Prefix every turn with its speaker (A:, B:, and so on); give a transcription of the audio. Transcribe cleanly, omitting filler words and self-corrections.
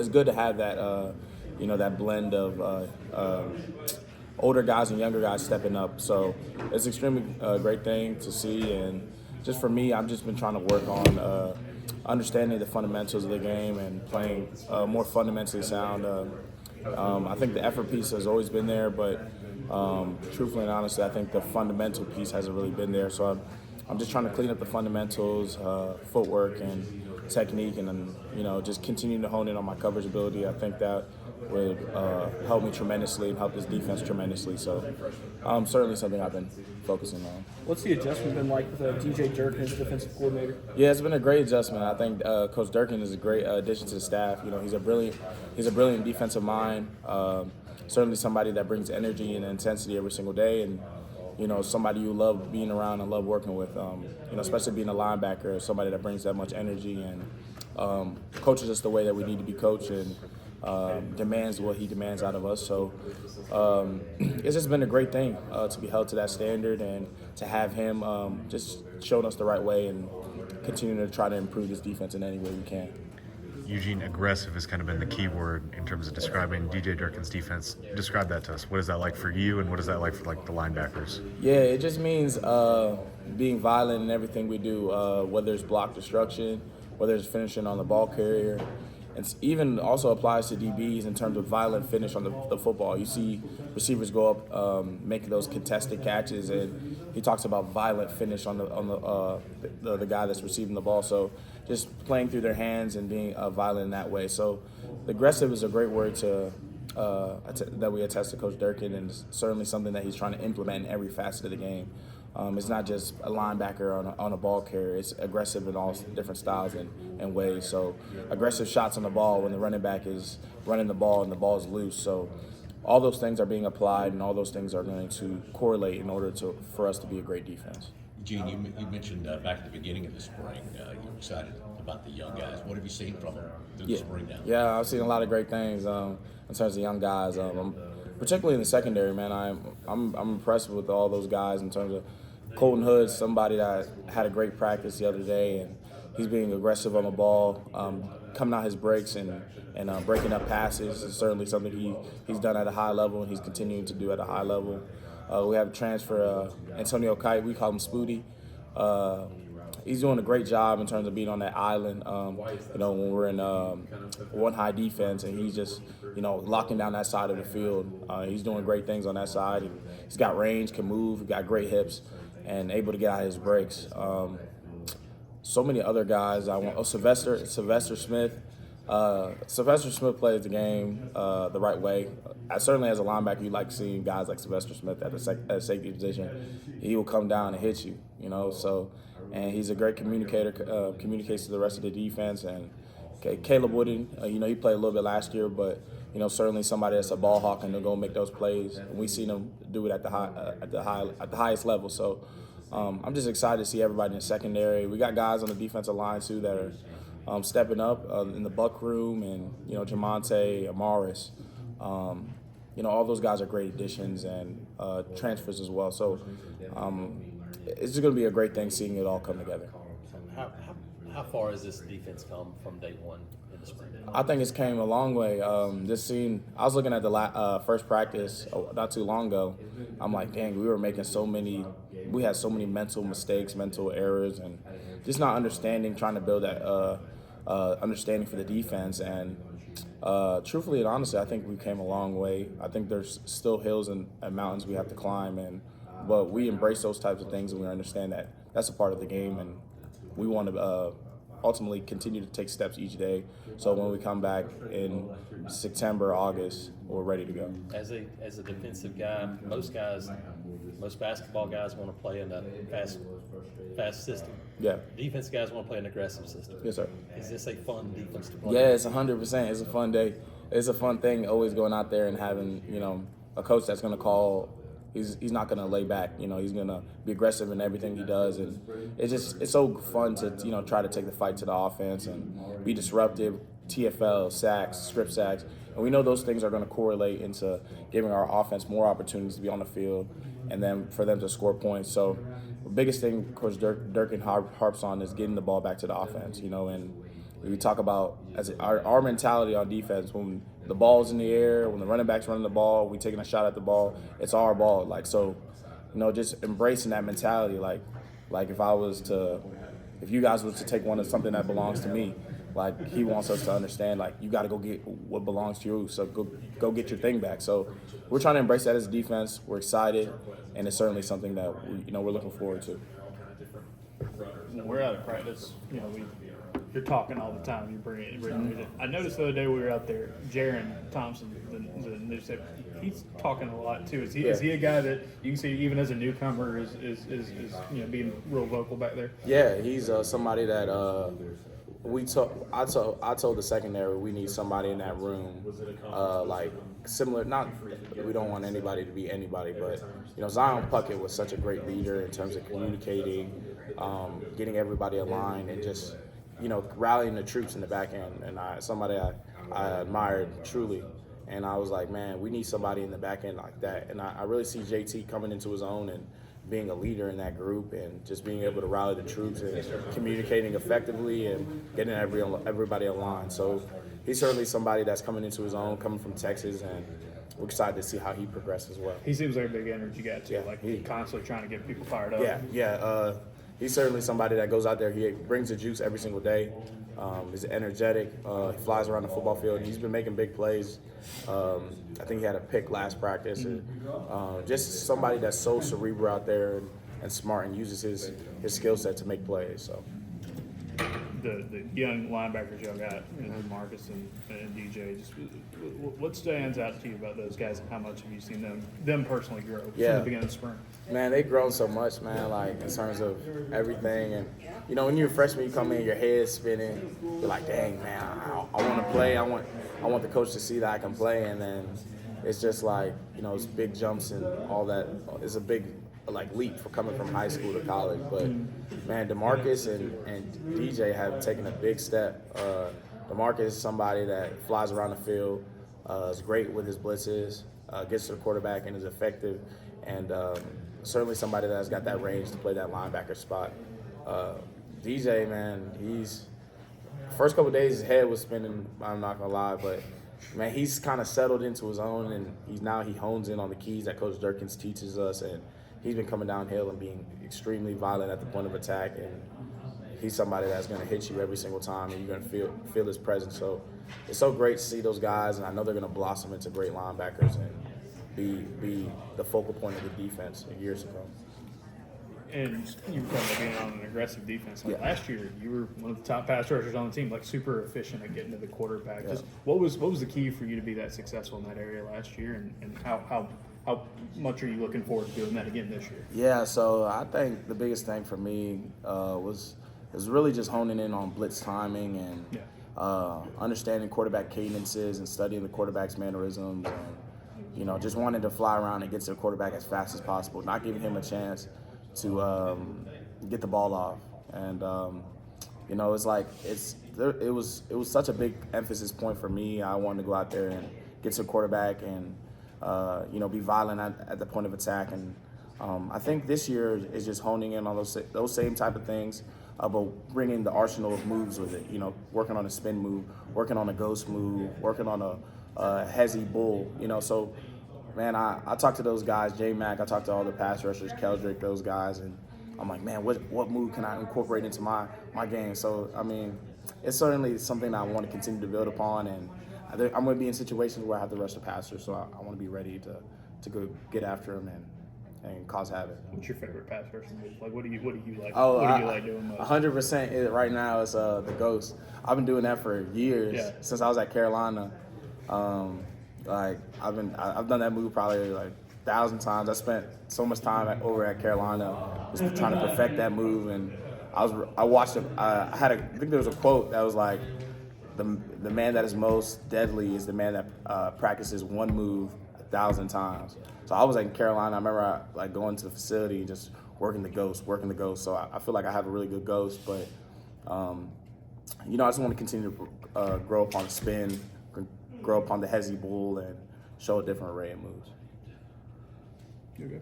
A: it's good to have that that blend of older guys and younger guys stepping up. So it's extremely great thing to see. And just for me, I've just been trying to work on understanding the fundamentals of the game and playing more fundamentally sound. I think the effort piece has always been there, but truthfully and honestly, I think the fundamental piece hasn't really been there. So I'm just trying to clean up the fundamentals, footwork and technique, and then just continue to hone in on my coverage ability. I think that would help me tremendously and help this defense tremendously. So certainly something I've been focusing on.
B: What's the adjustment been like with DJ Durkin as defensive coordinator?
A: Yeah, it's been a great adjustment. I think Coach Durkin is a great addition to the staff. He's a brilliant defensive mind. Certainly somebody that brings energy and intensity every single day, and somebody you love being around and love working with. Especially being a linebacker, somebody that brings that much energy and coaches us the way that we need to be coached and demands what he demands out of us. So it's just been a great thing to be held to that standard and to have him just showing us the right way and continuing to try to improve this defense in any way we can.
C: Eugene, aggressive has kind of been the key word in terms of describing DJ Durkin's defense. Describe that to us. What is that like for you, and what is that like for the linebackers?
A: Yeah, it just means being violent in everything we do, whether it's block destruction, whether it's finishing on the ball carrier. And even also applies to DBs in terms of violent finish on the football. You see receivers go up making those contested catches, and he talks about violent finish on the guy that's receiving the ball. So just playing through their hands and being violent in that way. So aggressive is a great word that we attest to Coach Durkin, and it's certainly something that he's trying to implement in every facet of the game. It's not just a linebacker on a ball carrier. It's aggressive in all different styles and ways. So aggressive shots on the ball when the running back is running the ball and the ball is loose. So all those things are being applied, and all those things are going to correlate in order for us to be a great defense.
D: Eugene, you mentioned back at the beginning of the spring, you were excited about the young guys. What have you seen from them through the spring now?
A: Yeah, I've seen a lot of great things in terms of young guys. Particularly in the secondary, man, I'm impressed with all those guys in terms of Colton Hood, somebody that had a great practice the other day, and he's being aggressive on the ball, coming out his breaks and breaking up passes is certainly something he's done at a high level, and he's continuing to do at a high level. We have a transfer, Antonio Kite, we call him Spooty. He's doing a great job in terms of being on that island, when we're in one high defense, and he's just, locking down that side of the field. He's doing great things on that side. He's got range, can move, he's got great hips, and able to get out of his breaks. So many other guys. Sylvester Smith. Sylvester Smith plays the game the right way. Certainly as a linebacker, you like seeing guys like Sylvester Smith at the safety position. He will come down and hit you, and he's a great communicator, communicates to the rest of the defense. And Caleb Wooden, he played a little bit last year, but certainly somebody that's a ball hawk and they'll go make those plays. And we've seen him do it at the highest level. So I'm just excited to see everybody in the secondary. We got guys on the defensive line too that are stepping up in the buck room, and Jamonte, Amaris. All those guys are great additions and transfers as well. So it's just going to be a great thing seeing it all come together.
E: How far has this defense come from day one in the spring?
A: I think it's came a long way. I was looking at the first practice not too long ago. I'm like, dang, we had so many mental mistakes, mental errors, and just not understanding, trying to build that understanding for the defense. And truthfully and honestly, I think we came a long way. I think there's still hills and mountains we have to climb, but we embrace those types of things, and we understand that that's a part of the game, and we want to ultimately continue to take steps each day. So when we come back in September, August, we're ready to go.
E: As a defensive guy, most basketball guys want to play in a fast system.
A: Yeah.
E: Defense guys want to play an aggressive system.
A: Yes, sir.
E: Is this a fun defense to play?
A: Yeah, it's 100%. It's a fun day. It's a fun thing always going out there and having, a coach that's going to call. He's not going to lay back. He's going to be aggressive in everything he does, and it's so fun to try to take the fight to the offense and be disruptive. TFL, sacks, strip sacks, and we know those things are going to correlate into giving our offense more opportunities to be on the field, and then for them to score points. So the biggest thing, of course, Durkin harps on is getting the ball back to the offense. And we talk about as our mentality on defense when the ball's in the air, when the running back's running the ball, we taking a shot at the ball, it's our ball. Like, so, just embracing that mentality. Like if you guys was to take something that belongs to me, like he wants us to understand, like you got to go get what belongs to you. So go get your thing back. So we're trying to embrace that as a defense. We're excited, and it's certainly something that we're looking forward to.
F: When we're out of practice, you're talking all the time. You bring it. I noticed the other day we were out there, Jaron Thompson, the new safety, he's talking a lot too. Is he a guy that you can see even as a newcomer is being real vocal back there?
A: Yeah, he's somebody that I told the secondary we need somebody in that room like similar. Not we don't want anybody to be anybody, but Zion Puckett was such a great leader in terms of communicating, getting everybody aligned, and just rallying the troops in the back end. And somebody I admired truly. And I was like, man, we need somebody in the back end like that. And I really see JT coming into his own and being a leader in that group and just being able to rally the troops and communicating effectively and getting everybody aligned. So he's certainly somebody that's coming into his own, coming from Texas, and we're excited to see how he progresses as well.
F: He seems like a big energy guy too.
A: Yeah,
F: he's constantly trying to get people fired up.
A: Yeah. He's certainly somebody that goes out there. He brings the juice every single day. He's energetic. He flies around the football field. He's been making big plays. I think he had a pick last practice. And, just somebody that's so cerebral out there and smart and uses his skill set to make plays. So
F: the young linebackers y'all got, Marcus and DJ. Just what stands out to you about those guys, and how much have you seen them personally grow from the beginning of the spring?
A: Man, they've grown so much, man. Like in terms of everything, and when you're a freshman, you come in, your head's spinning. You're like, dang, man, I want to play. I want the coach to see that I can play, and then it's just like it's big jumps and all that. It's a big leap for coming from high school to college. But man, DeMarcus and DJ have taken a big step. DeMarcus is somebody that flies around the field, is great with his blitzes, gets to the quarterback and is effective, and certainly somebody that's got that range to play that linebacker spot. DJ, man, he's first couple of days his head was spinning. I'm not gonna lie, but man, he's kind of settled into his own, and he hones in on the keys that Coach Durkin teaches us, and he's been coming downhill and being extremely violent at the point of attack, and he's somebody that's going to hit you every single time, and you're going to feel his presence. So it's so great to see those guys, and I know they're going to blossom into great linebackers and be the focal point of the defense in years to come.
F: And you were talking about being on an aggressive defense. Last year, you were one of the top pass rushers on the team, super efficient at getting to the quarterback.
A: Yeah.
F: Just what was the key for you to be that successful in that area last year, and how much are you looking forward to doing that again this year?
A: Yeah, so I think the biggest thing for me was really just honing in on blitz timing and understanding quarterback cadences and studying the quarterback's mannerisms, and just wanting to fly around and get to the quarterback as fast as possible, not giving him a chance to get the ball off. And it was such a big emphasis point for me. I wanted to go out there and get to the quarterback and be violent at the point of attack. And I think this year is just honing in on those same type of things, but bringing the arsenal of moves with it. Working on a spin move, working on a ghost move, working on a hezzy bull. So, man, I talked to those guys, J-Mac, I talked to all the pass rushers, Keldrick, those guys, and I'm like, man, what move can I incorporate into my game? So, I mean, it's certainly something I want to continue to build upon, and I'm going to be in situations where I have to rush the passer, so I want to be ready to go get after him and cause havoc.
F: What's your favorite pass rush move? What do you like?
A: Oh,
F: what do you like doing most?
A: 100% right now is the ghost. I've been doing that for years, since I was at Carolina. I've done that move probably 1,000 times. I spent so much time over at Carolina just trying to perfect that move, and I watched it. I think there was a quote that was like, the man that is most deadly is the man that practices one move 1,000 times. So I was in Carolina. I remember going to the facility and just working the ghost. So I feel like I have a really good ghost, but I just want to continue to grow upon the spin, grow upon the hezzy bull, and show a different array of moves.
F: You're good.